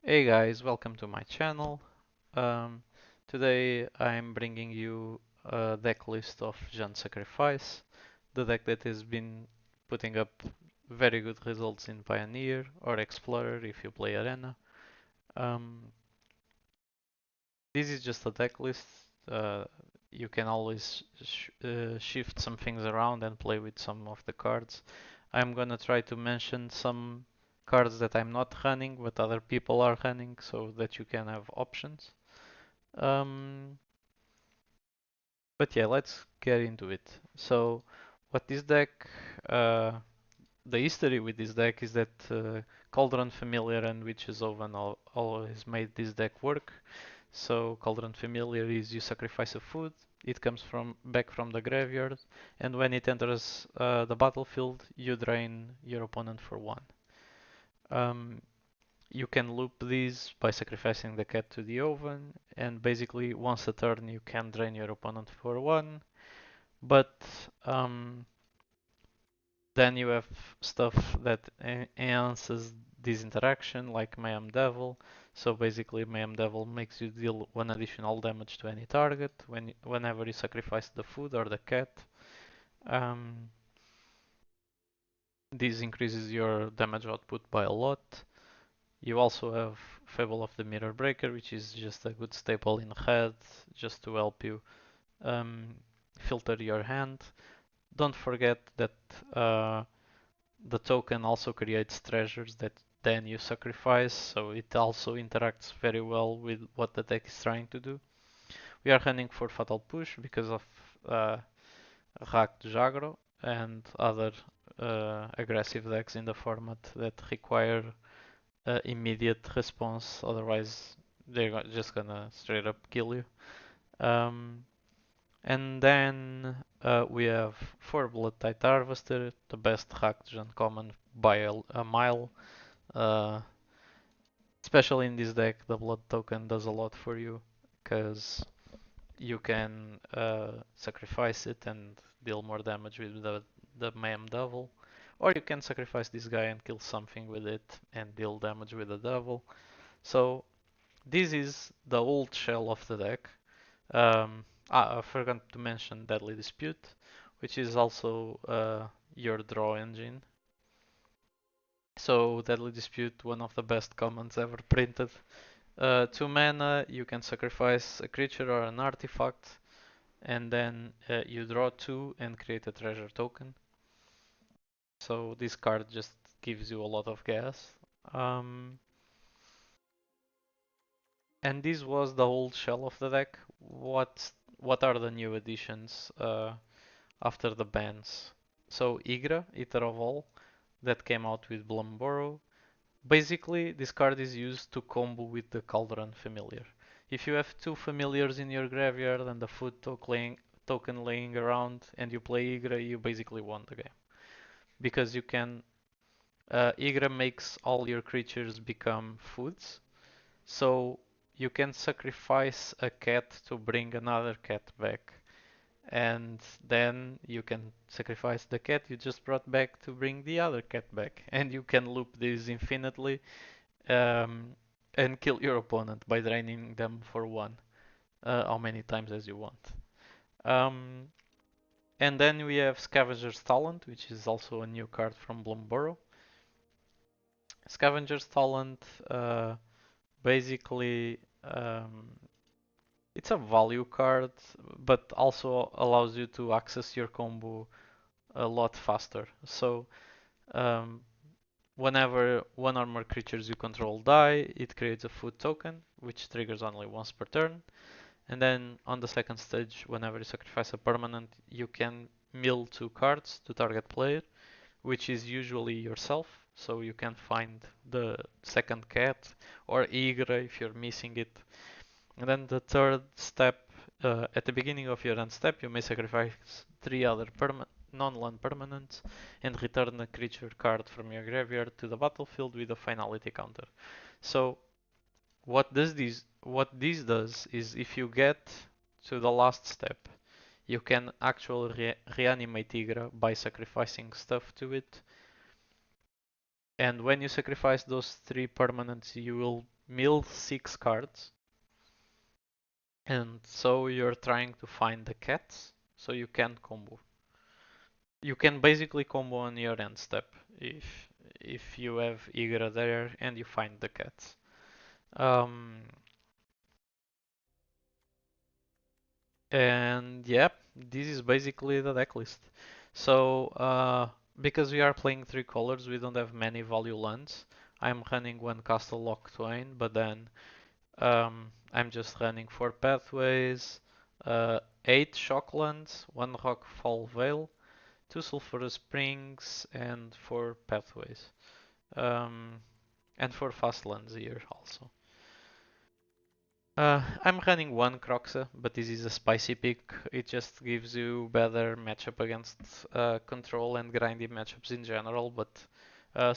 Hey guys, welcome to my channel. Um, Today I'm bringing you a deck list of Rakdos Sacrifice, the deck that has been putting up very good results in Pioneer or Explorer if you play Arena. Um, this is just a deck list. You can always shift some things around and play with some of the cards. I'm gonna try to mention some cards that I'm not running but other people are running so that you can have options. Um, but yeah, let's get into it. So, what this deck, uh, the history with this deck is that Cauldron Familiar and Witch's Oven always made this deck work. So, Cauldron Familiar is you sacrifice a food, it comes from back from the graveyard, and when it enters the battlefield, you drain your opponent for one. Um, You can loop these by sacrificing the cat to the oven, and basically once a turn you can drain your opponent for one, but um, then you have stuff that enhances this interaction, like Mayhem Devil. So basically Mayhem Devil makes you deal one additional damage to any target whenever you sacrifice the food or the cat. Um, this increases your damage output by a lot. You also have Fable of the Mirror Breaker, which is just a good staple in red, just to help you um, filter your hand. Don't forget that uh, the token also creates treasures that then you sacrifice, so it also interacts very well with what the deck is trying to do. We are running for Fatal Push because of Rakdos Sacrifice and other aggressive decks in the format that require immediate response, otherwise they're just gonna straight up kill you. Um, and then we have 4 Blood Tide Harvester, the best hacked uncommon by a mile. Uh, Especially in this deck, the Blood token does a lot for you because you can sacrifice it and deal more damage with the Mayhem Devil. Or you can sacrifice this guy and kill something with it and deal damage with the Devil. So this is the old shell of the deck. I forgot to mention Deadly Dispute, which is also your draw engine. So Deadly Dispute, one of the best commons ever printed. 2 mana, you can sacrifice a creature or an artifact, and then you draw 2 and create a treasure token. So this card just gives you a lot of gas. Um, and this was the old shell of the deck. What are the new additions after the bans? So Ygra, Eater of All, that came out with Blumborough. Basically, this card is used to combo with the Cauldron Familiar. If you have 2 familiars in your graveyard and a food token laying around and you play Ygra, you basically won the game. Because you can, Ygra makes all your creatures become foods. So you can sacrifice a cat to bring another cat back. And then you can sacrifice the cat you just brought back to bring the other cat back. And you can loop this infinitely um, and kill your opponent by draining them for one, how many times as you want. Um, and then we have Scavenger's Talent, which is also a new card from Blumborough. Scavenger's Talent basically it's a value card, but also allows you to access your combo a lot faster. So um, whenever one or more creatures you control die, it creates a food token, which triggers only once per turn. And then on the second stage, whenever you sacrifice a permanent, you can mill 2 cards to target player, which is usually yourself. So you can find the second cat or Ygra if you're missing it. And then the third step, at the beginning of your end step, you may sacrifice 3 other non-land permanents and return a creature card from your graveyard to the battlefield with a finality counter. So what this does is if you get to the last step, you can actually reanimate Ygra by sacrificing stuff to it. And when you sacrifice those 3 permanents, you will mill 6 cards, and so you're trying to find the cats so you can combo. You can basically combo on your end step if you have Ygra there and you find the cats. Um, and yeah, this is basically the deck list. So because we are playing 3 colors, we don't have many value lands. I'm running 1 Castle Lock Twain, but then I'm just running 4 pathways, 8 Shocklands, 1 Rockfall Vale, 2 Sulphurous Springs, and 4 pathways. Um, and 4 fast lands here also. I'm running 1 Croxa, but this is a spicy pick. It just gives you better matchup against control and grindy matchups in general, but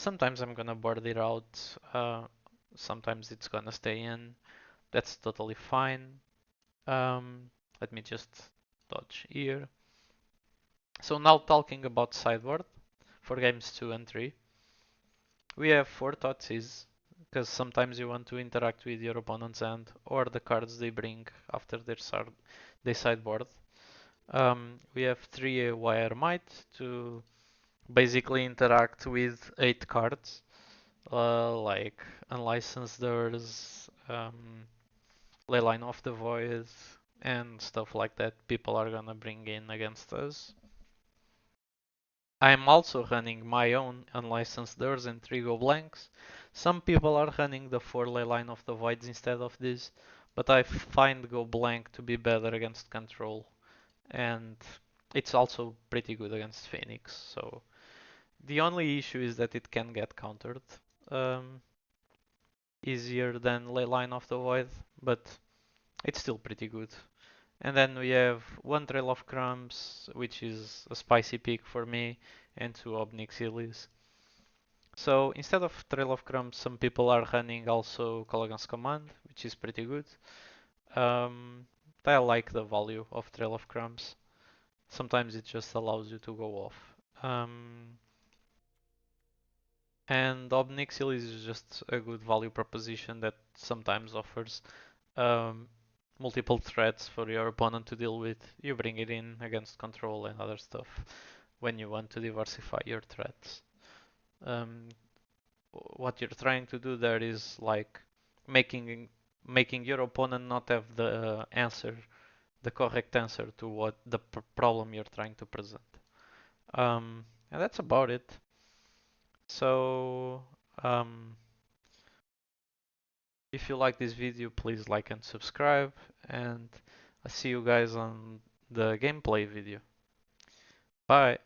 sometimes I'm gonna board it out, sometimes it's gonna stay in. That's totally fine. Let me just dodge here. So now talking about sideboard for games 2 and 3. We have 4 Thoughtseize, because sometimes you want to interact with your opponent's hand or the cards they bring after they sideboard. We have 3 Wire Might to basically interact with 8 cards, like Unlicensed Doors, Leyline of the Void, and stuff like that people are gonna bring in against us. I'm also running my own unlicensed doors and 3 go blanks. Some people are running the 4 Leyline of the Voids instead of this, but I find go blank to be better against control, and it's also pretty good against Phoenix. So the only issue is that it can get countered um, easier than Leyline of the Void, but it's still pretty good. And then we have 1 Trail of Crumbs, which is a spicy pick for me, and 2 Obnixilis. So instead of Trail of Crumbs, some people are running also Cologan's Command, which is pretty good. Um, I like the value of Trail of Crumbs. Sometimes it just allows you to go off. And Obnixilis is just a good value proposition that sometimes offers um, multiple threats for your opponent to deal with. You bring it in against control and other stuff when you want to diversify your threats. Um, what you're trying to do there is like making making your opponent not have the answer, the correct answer to what the problem you're trying to present. And that's about it. So if you like this video, please like and subscribe, and I see you guys on the gameplay video. Bye.